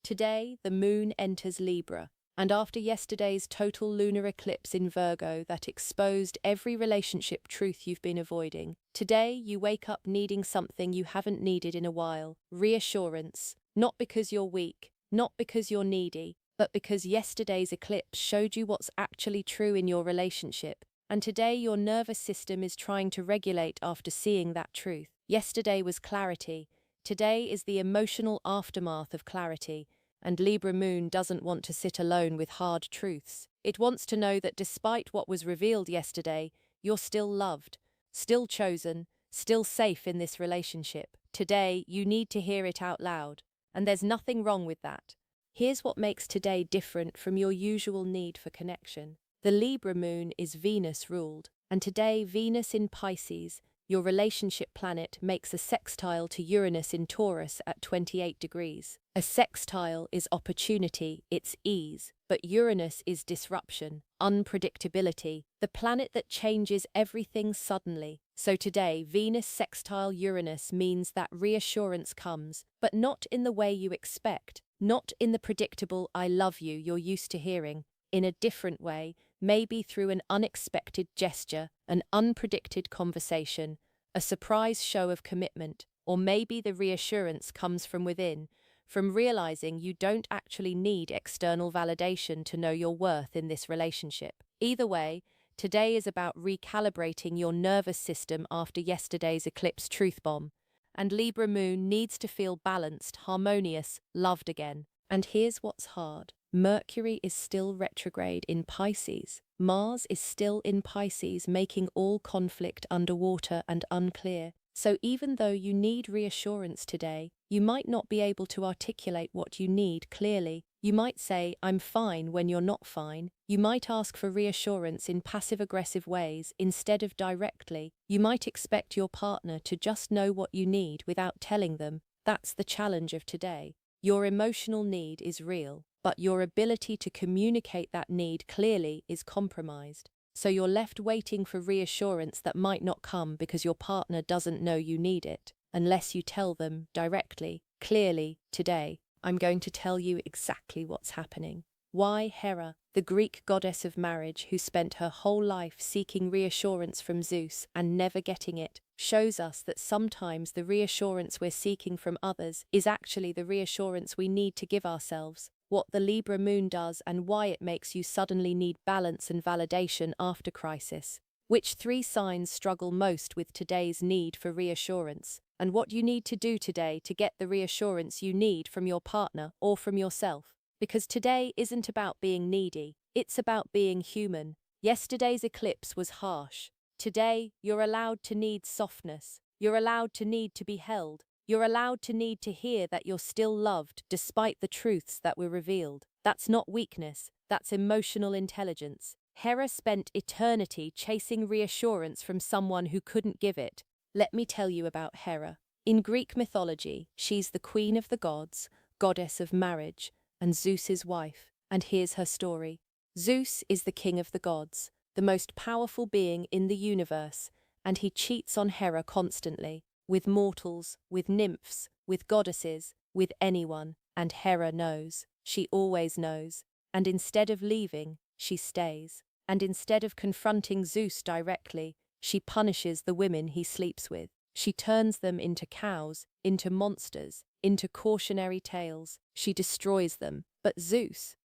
Today, the moon enters Libra, and after yesterday's total lunar eclipse in Virgo that exposed every relationship truth you've been avoiding, today you wake up needing something you haven't needed in a while: reassurance. Not because you're weak, not because you're needy, but because yesterday's eclipse showed you what's actually true in your relationship, and today your nervous system is trying to regulate after seeing that truth. Yesterday was clarity. Today is the emotional aftermath of clarity, and Libra Moon doesn't want to sit alone with hard truths. It wants to know that despite what was revealed yesterday, you're still loved, still chosen, still safe in this relationship. Today, you need to hear it out loud, and there's nothing wrong with that. Here's what makes today different from your usual need for connection. The Libra Moon is Venus-ruled, and today Venus in Pisces, your relationship planet, makes a sextile to Uranus in Taurus at 28 degrees. A sextile is opportunity, it's ease, but Uranus is disruption, unpredictability, the planet that changes everything suddenly. So today, Venus sextile Uranus means that reassurance comes, but not in the way you expect, not in the predictable "I love you" you're used to hearing, in a different way, maybe through an unexpected gesture, an unpredicted conversation, a surprise show of commitment, or maybe the reassurance comes from within, from realizing you don't actually need external validation to know your worth in this relationship. Either way, today is about recalibrating your nervous system after yesterday's eclipse truth bomb, and Libra Moon needs to feel balanced, harmonious, loved again. And here's what's hard. Mercury is still retrograde in Pisces. Mars is still in Pisces, making all conflict underwater and unclear. So even though you need reassurance today, you might not be able to articulate what you need clearly. You might say, "I'm fine," when you're not fine. You might ask for reassurance in passive-aggressive ways instead of directly. You might expect your partner to just know what you need without telling them. That's the challenge of today. Your emotional need is real, but your ability to communicate that need clearly is compromised. So you're left waiting for reassurance that might not come because your partner doesn't know you need it, unless you tell them directly, clearly. Today, I'm going to tell you exactly what's happening. Why Hera, the Greek goddess of marriage who spent her whole life seeking reassurance from Zeus and never getting it, shows us that sometimes the reassurance we're seeking from others is actually the reassurance we need to give ourselves. What the Libra Moon does and why it makes you suddenly need balance and validation after crisis. Which 3 signs struggle most with today's need for reassurance, and what you need to do today to get the reassurance you need from your partner or from yourself. Because today isn't about being needy, it's about being human. Yesterday's eclipse was harsh. Today, you're allowed to need softness. You're allowed to need to be held. You're allowed to need to hear that you're still loved despite the truths that were revealed. That's not weakness, that's emotional intelligence. Hera spent eternity chasing reassurance from someone who couldn't give it. Let me tell you about Hera. In Greek mythology, she's the queen of the gods, goddess of marriage, and Zeus's wife. And here's her story. Zeus is the king of the gods, the most powerful being in the universe, and he cheats on Hera constantly. With mortals, with nymphs, with goddesses, with anyone, and Hera knows. She always knows. And instead of leaving, she stays. And instead of confronting Zeus directly, she punishes the women he sleeps with. She turns them into cows, into monsters, into cautionary tales. She destroys them. But Zeus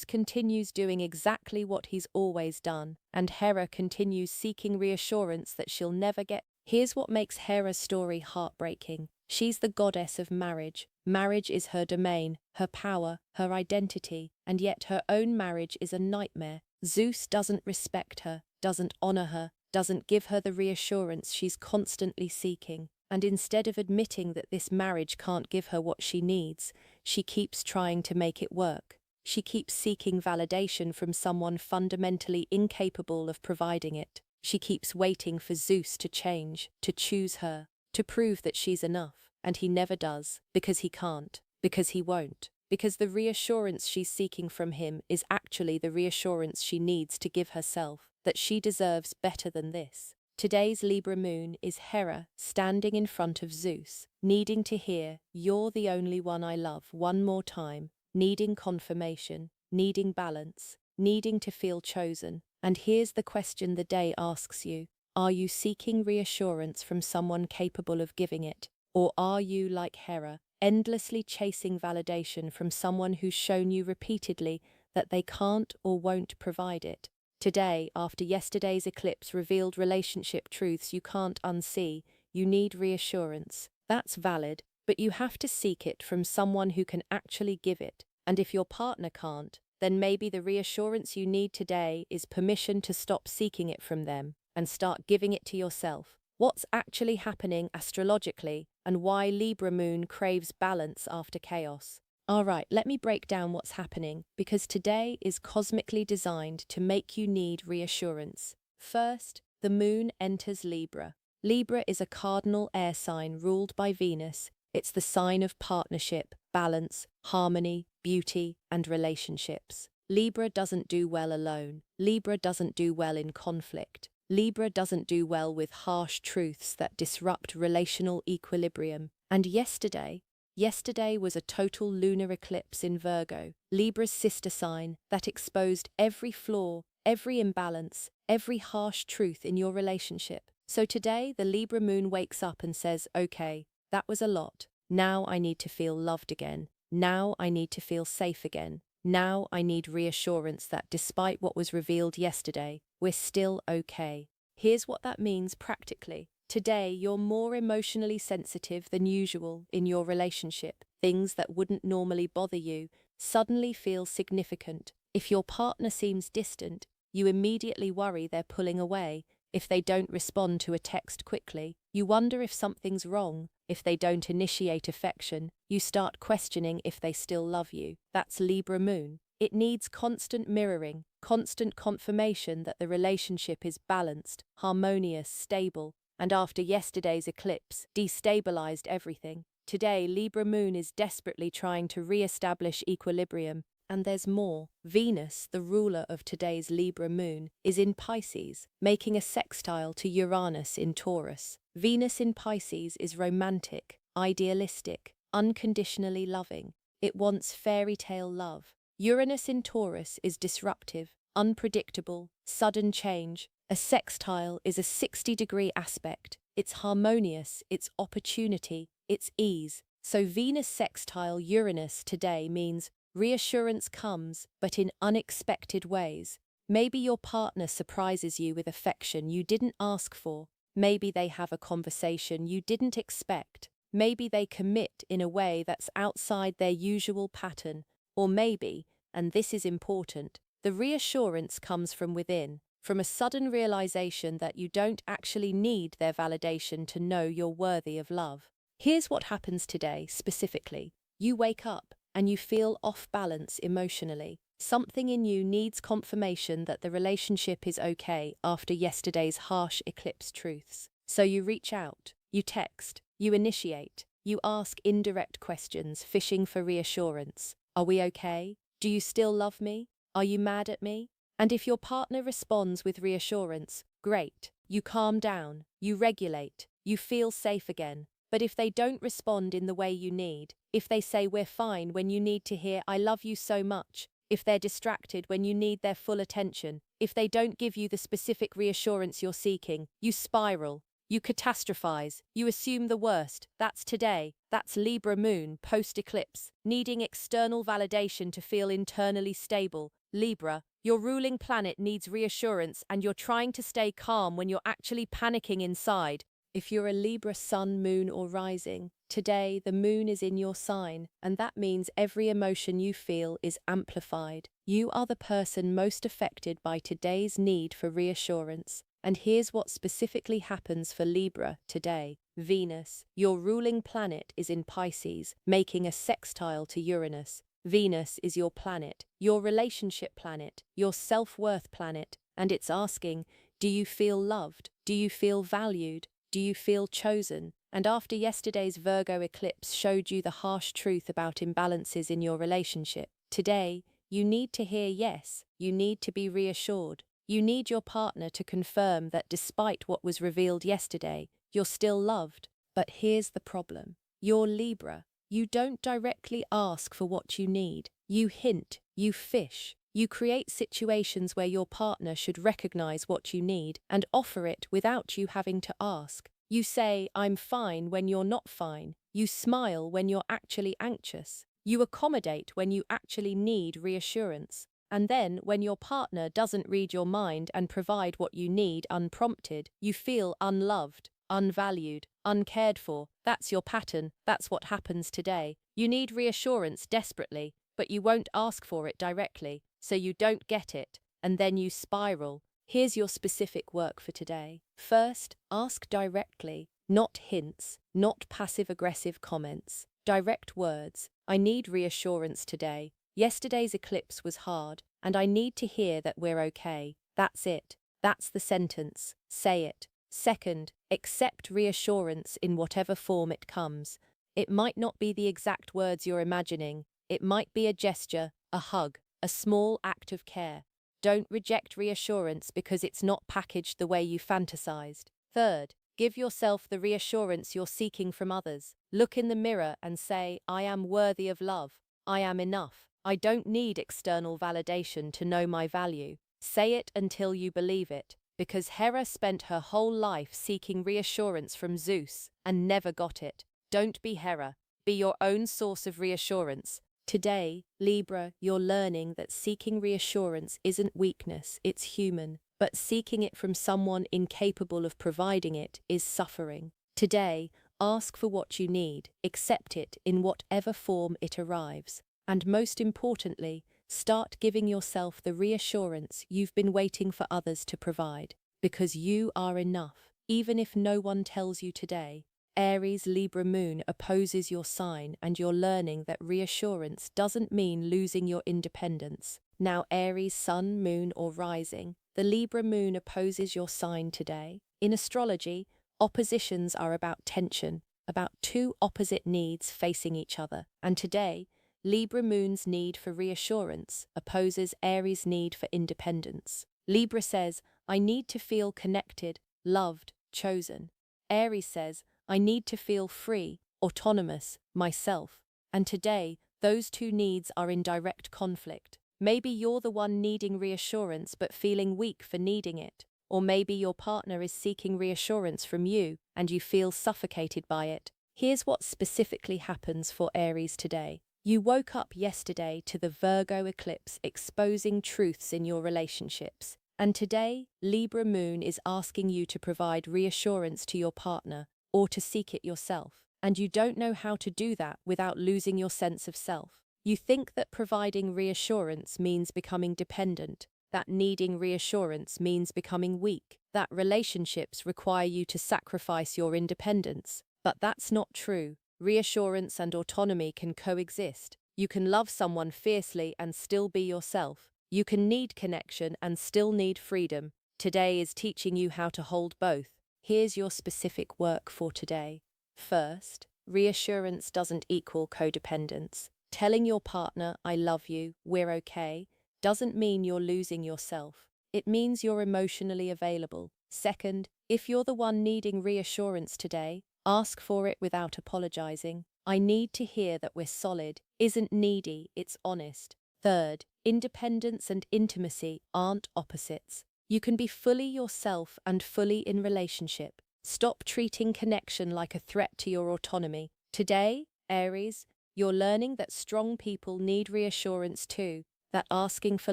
continues doing exactly what he's always done, and Hera continues seeking reassurance that she'll never get. Here's what makes Hera's story heartbreaking. She's the goddess of marriage. Marriage is her domain, her power, her identity, and yet her own marriage is a nightmare. Zeus doesn't respect her, doesn't honor her, doesn't give her the reassurance she's constantly seeking. And instead of admitting that this marriage can't give her what she needs, she keeps trying to make it work. She keeps seeking validation from someone fundamentally incapable of providing it. She keeps waiting for Zeus to change, to choose her, to prove that she's enough. And he never does, because he can't, because he won't. Because the reassurance she's seeking from him is actually the reassurance she needs to give herself, that she deserves better than this. Today's Libra Moon is Hera standing in front of Zeus, needing to hear, "You're the only one I love," one more time. needing confirmation, needing balance, needing to feel chosen. And here's the question the day asks you. Are you seeking reassurance from someone capable of giving it? Or are you, like Hera, endlessly chasing validation from someone who's shown you repeatedly that they can't or won't provide it? Today, after yesterday's eclipse revealed relationship truths you can't unsee, you need reassurance. That's valid, but you have to seek it from someone who can actually give it. And if your partner can't, then maybe the reassurance you need today is permission to stop seeking it from them and start giving it to yourself. What's actually happening astrologically and why Libra Moon craves balance after chaos? Alright, let me break down what's happening, because today is cosmically designed to make you need reassurance. First, the moon enters Libra. Libra is a cardinal air sign ruled by Venus. It's the sign of partnership, balance, harmony, beauty, and relationships. Libra doesn't do well alone. Libra doesn't do well in conflict. Libra doesn't do well with harsh truths that disrupt relational equilibrium. And yesterday was a total lunar eclipse in Virgo, Libra's sister sign, that exposed every flaw, every imbalance, every harsh truth in your relationship. So today, the Libra moon wakes up and says, okay, that was a lot. Now I need to feel loved again. Now I need to feel safe again. Now I need reassurance that despite what was revealed yesterday, we're still okay. Here's what that means practically. Today, you're more emotionally sensitive than usual in your relationship. Things that wouldn't normally bother you suddenly feel significant. If your partner seems distant, you immediately worry they're pulling away. If they don't respond to a text quickly, you wonder if something's wrong. If they don't initiate affection, you start questioning if they still love you. That's Libra Moon. It needs constant mirroring, constant confirmation that the relationship is balanced, harmonious, stable. And after yesterday's eclipse, destabilized everything. Today, Libra Moon is desperately trying to re-establish equilibrium. And there's more. Venus, the ruler of today's Libra Moon, is in Pisces, making a sextile to Uranus in Taurus. Venus in Pisces is romantic, idealistic, unconditionally loving. It wants fairy tale love. Uranus in Taurus is disruptive, unpredictable, sudden change. A sextile is a 60-degree aspect. It's harmonious, it's opportunity, it's ease. So Venus sextile Uranus today means reassurance comes, but in unexpected ways. Maybe your partner surprises you with affection you didn't ask for. Maybe they have a conversation you didn't expect. Maybe they commit in a way that's outside their usual pattern. Or maybe, and this is important, the reassurance comes from within, from a sudden realization that you don't actually need their validation to know you're worthy of love. Here's what happens today, specifically. You wake up and you feel off balance emotionally. Something in you needs confirmation that the relationship is okay after yesterday's harsh eclipse truths. So you reach out, you text, you initiate, you ask indirect questions, fishing for reassurance. Are we okay? Do you still love me? Are you mad at me? And if your partner responds with reassurance, great. You calm down, you regulate, you feel safe again. But if they don't respond in the way you need, if they say we're fine when you need to hear I love you so much, if they're distracted when you need their full attention, if they don't give you the specific reassurance you're seeking, you spiral, you catastrophize, you assume the worst. That's today. That's Libra Moon post-eclipse, needing external validation to feel internally stable. Libra, your ruling planet needs reassurance and you're trying to stay calm when you're actually panicking inside. If you're a Libra sun, moon, or rising, today the moon is in your sign, and that means every emotion you feel is amplified. You are the person most affected by today's need for reassurance. And here's what specifically happens for Libra today. Venus, your ruling planet, is in Pisces, making a sextile to Uranus. Venus is your planet, your relationship planet, your self-worth planet, and it's asking, do you feel loved? Do you feel valued? Do you feel chosen? And after yesterday's Virgo eclipse showed you the harsh truth about imbalances in your relationship, today, you need to hear yes, you need to be reassured. You need your partner to confirm that despite what was revealed yesterday, you're still loved. But here's the problem. You're Libra. You don't directly ask for what you need. You hint, you fish. You create situations where your partner should recognize what you need and offer it without you having to ask. You say, "I'm fine," when you're not fine. You smile when you're actually anxious. You accommodate when you actually need reassurance. And then, when your partner doesn't read your mind and provide what you need unprompted, you feel unloved, unvalued, uncared for. That's your pattern. That's what happens today. You need reassurance desperately, but you won't ask for it directly, so you don't get it, and then you spiral. Here's your specific work for today. First, ask directly, not hints, not passive-aggressive comments. Direct words. I need reassurance today. Yesterday's eclipse was hard, and I need to hear that we're okay. That's it. That's the sentence. Say it. Second, accept reassurance in whatever form it comes. It might not be the exact words you're imagining. It might be a gesture, a hug, a small act of care. Don't reject reassurance because it's not packaged the way you fantasized. Third, give yourself the reassurance you're seeking from others. Look in the mirror and say, "I am worthy of love. I am enough. I don't need external validation to know my value." Say it until you believe it, because Hera spent her whole life seeking reassurance from Zeus and never got it. Don't be Hera. Be your own source of reassurance. Today, Libra, you're learning that seeking reassurance isn't weakness, it's human, but seeking it from someone incapable of providing it is suffering. Today, ask for what you need, accept it in whatever form it arrives, and most importantly, start giving yourself the reassurance you've been waiting for others to provide, because you are enough, even if no one tells you today. Aries Libra Moon opposes your sign, and you're learning that reassurance doesn't mean losing your independence. Now Aries Sun, Moon or Rising, the Libra Moon opposes your sign today. In astrology, oppositions are about tension, about two opposite needs facing each other, and today, Libra Moon's need for reassurance opposes Aries' need for independence. Libra says, "I need to feel connected, loved, chosen." Aries says, "I need to feel free, autonomous, myself." And today, those two needs are in direct conflict. Maybe you're the one needing reassurance but feeling weak for needing it. Or maybe your partner is seeking reassurance from you and you feel suffocated by it. Here's what specifically happens for Aries today. You woke up yesterday to the Virgo eclipse exposing truths in your relationships. And today, Libra Moon is asking you to provide reassurance to your partner or to seek it yourself. And you don't know how to do that without losing your sense of self. You think that providing reassurance means becoming dependent, that needing reassurance means becoming weak, that relationships require you to sacrifice your independence. But that's not true. Reassurance and autonomy can coexist. You can love someone fiercely and still be yourself. You can need connection and still need freedom. Today is teaching you how to hold both. Here's your specific work for today. First, reassurance doesn't equal codependence. Telling your partner, "I love you, we're okay," doesn't mean you're losing yourself. It means you're emotionally available. Second, if you're the one needing reassurance today, ask for it without apologizing. "I need to hear that we're solid" isn't needy, it's honest. Third, independence and intimacy aren't opposites. You can be fully yourself and fully in relationship. Stop treating connection like a threat to your autonomy. Today, Aries, you're learning that strong people need reassurance too, that asking for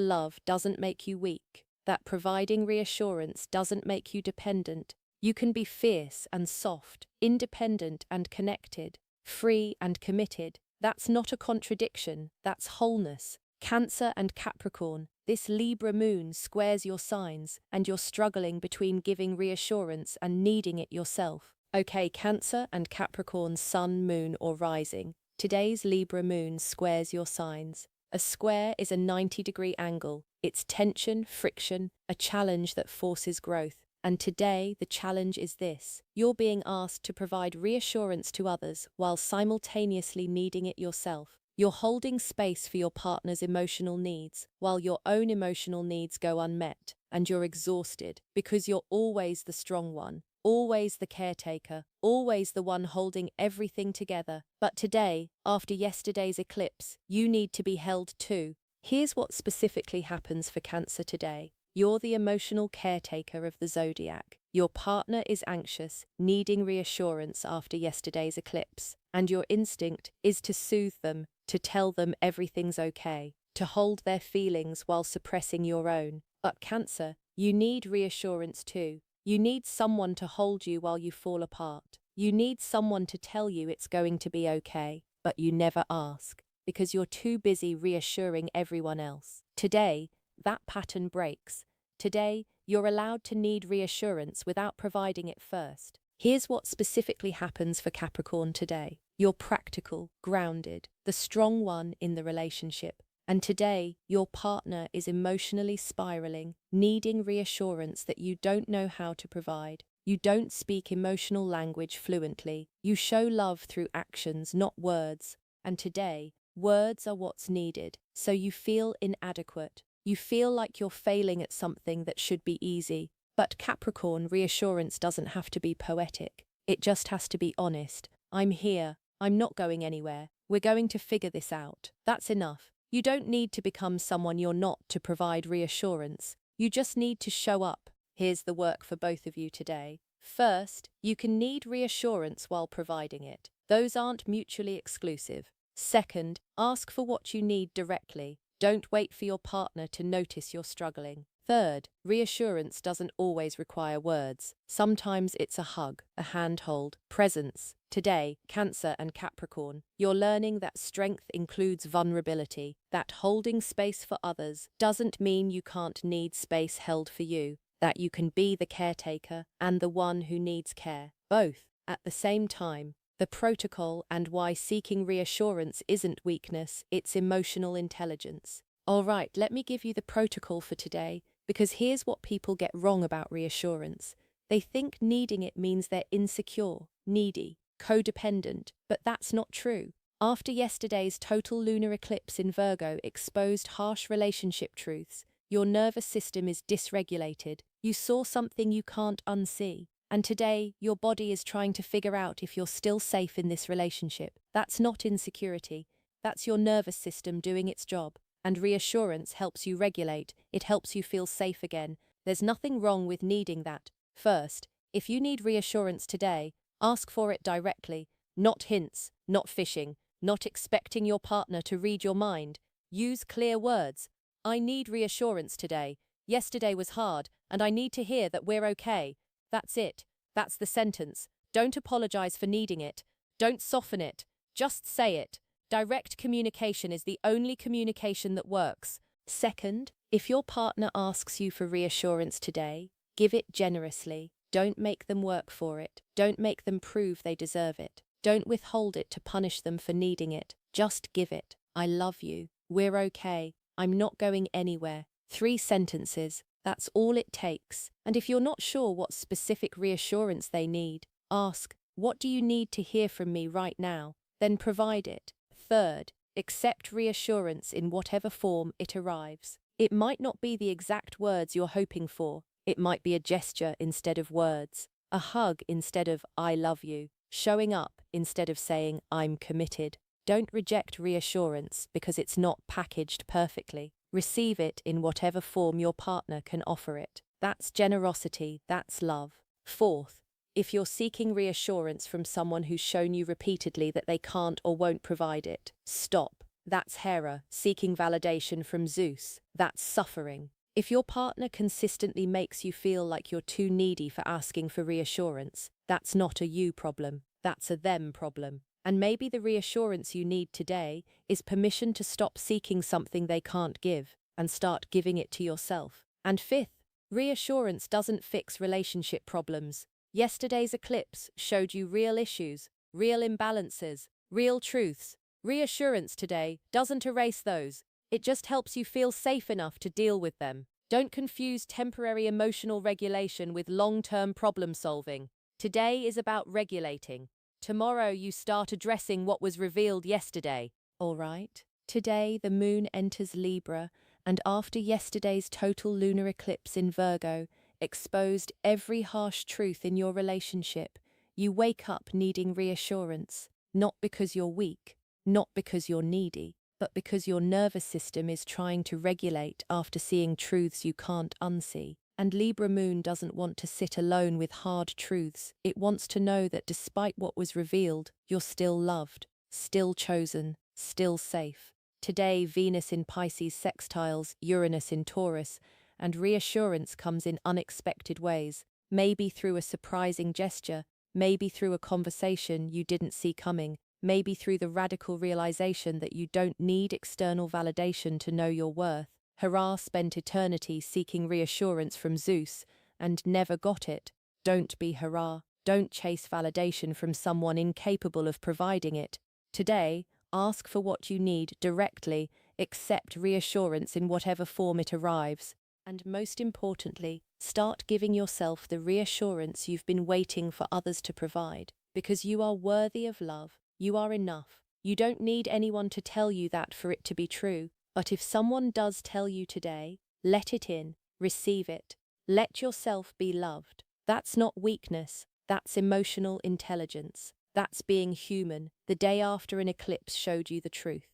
love doesn't make you weak, that providing reassurance doesn't make you dependent. You can be fierce and soft, independent and connected, free and committed. That's not a contradiction, that's wholeness. Cancer and Capricorn, this Libra Moon squares your signs, and you're struggling between giving reassurance and needing it yourself. Okay, Cancer and Capricorn Sun, Moon or Rising. Today's Libra Moon squares your signs. A square is a 90-degree angle. It's tension, friction, a challenge that forces growth. And today, the challenge is this. You're being asked to provide reassurance to others while simultaneously needing it yourself. You're holding space for your partner's emotional needs while your own emotional needs go unmet, and you're exhausted because you're always the strong one. always the caretaker, always the one holding everything together. But today, after yesterday's eclipse, you need to be held too. Here's what specifically happens for Cancer today. You're the emotional caretaker of the zodiac. Your partner is anxious, needing reassurance after yesterday's eclipse, and your instinct is to soothe them, to tell them everything's okay, to hold their feelings while suppressing your own. But Cancer, you need reassurance too. You need someone to hold you while you fall apart. You need someone to tell you it's going to be okay, but you never ask, because you're too busy reassuring everyone else. Today, that pattern breaks. Today, you're allowed to need reassurance without providing it first. Here's what specifically happens for Capricorn today. You're practical, grounded, the strong one in the relationship. And today, your partner is emotionally spiraling, needing reassurance that you don't know how to provide. You don't speak emotional language fluently. You show love through actions, not words. And today, words are what's needed, so you feel inadequate. You feel like you're failing at something that should be easy. But Capricorn, reassurance doesn't have to be poetic. It just has to be honest. I'm here. I'm not going anywhere. We're going to figure this out. That's enough. You don't need to become someone you're not to provide reassurance. You just need to show up. Here's the work for both of you today. First, you can need reassurance while providing it. Those aren't mutually exclusive. Second, ask for what you need directly. Don't wait for your partner to notice you're struggling. Third, reassurance doesn't always require words. Sometimes it's a hug, a handhold, presence. Today, Cancer and Capricorn, you're learning that strength includes vulnerability, that holding space for others doesn't mean you can't need space held for you, that you can be the caretaker and the one who needs care, both at the same time. The protocol and why seeking reassurance isn't weakness, it's emotional intelligence. All right, let me give you the protocol for today, because here's what people get wrong about reassurance. They think needing it means they're insecure, needy, codependent, but that's not true. After yesterday's total lunar eclipse in Virgo exposed harsh relationship truths, your nervous system is dysregulated. You saw something you can't unsee. And today, your body is trying to figure out if you're still safe in this relationship. That's not insecurity. That's your nervous system doing its job. And reassurance helps you regulate. It helps you feel safe again. There's nothing wrong with needing that. First, if you need reassurance today, ask for it directly. Not hints, not fishing, not expecting your partner to read your mind. Use clear words. I need reassurance today. Yesterday was hard, and I need to hear that we're okay. That's it. That's the sentence. Don't apologize for needing it. Don't soften it. Just say it. Direct communication is the only communication that works. Second, if your partner asks you for reassurance today, give it generously. Don't make them work for it. Don't make them prove they deserve it. Don't withhold it to punish them for needing it. Just give it. I love you. We're okay. I'm not going anywhere. 3 sentences. That's all it takes. And if you're not sure what specific reassurance they need, ask, what do you need to hear from me right now? Then provide it. Third, accept reassurance in whatever form it arrives. It might not be the exact words you're hoping for. It might be a gesture instead of words, a hug instead of I love you, showing up instead of saying I'm committed. Don't reject reassurance because it's not packaged perfectly. Receive it in whatever form your partner can offer it. That's generosity, that's love. Fourth, if you're seeking reassurance from someone who's shown you repeatedly that they can't or won't provide it, stop. That's Hera, seeking validation from Zeus. That's suffering. If your partner consistently makes you feel like you're too needy for asking for reassurance, that's not a you problem, that's a them problem. And maybe the reassurance you need today is permission to stop seeking something they can't give and start giving it to yourself. And fifth, reassurance doesn't fix relationship problems. Yesterday's eclipse showed you real issues, real imbalances, real truths. Reassurance today doesn't erase those. It just helps you feel safe enough to deal with them. Don't confuse temporary emotional regulation with long-term problem solving. Today is about regulating. Tomorrow you start addressing what was revealed yesterday. All right. Today the moon enters Libra, and after yesterday's total lunar eclipse in Virgo, exposed every harsh truth in your relationship. You wake up needing reassurance, not because you're weak, not because you're needy, but because your nervous system is trying to regulate after seeing truths you can't unsee. And Libra Moon doesn't want to sit alone with hard truths. It wants to know that despite what was revealed, you're still loved, still chosen, still safe. Today, Venus in Pisces sextiles Uranus in Taurus, and reassurance comes in unexpected ways, maybe through a surprising gesture, maybe through a conversation you didn't see coming, maybe through the radical realization that you don't need external validation to know your worth. Hera spent eternity seeking reassurance from Zeus and never got it. Don't be Hera. Don't chase validation from someone incapable of providing it. Today, ask for what you need directly, accept reassurance in whatever form it arrives. And most importantly, start giving yourself the reassurance you've been waiting for others to provide. Because you are worthy of love. You are enough. You don't need anyone to tell you that for it to be true. But if someone does tell you today, let it in, receive it. Let yourself be loved. That's not weakness. That's emotional intelligence. That's being human. The day after an eclipse showed you the truth.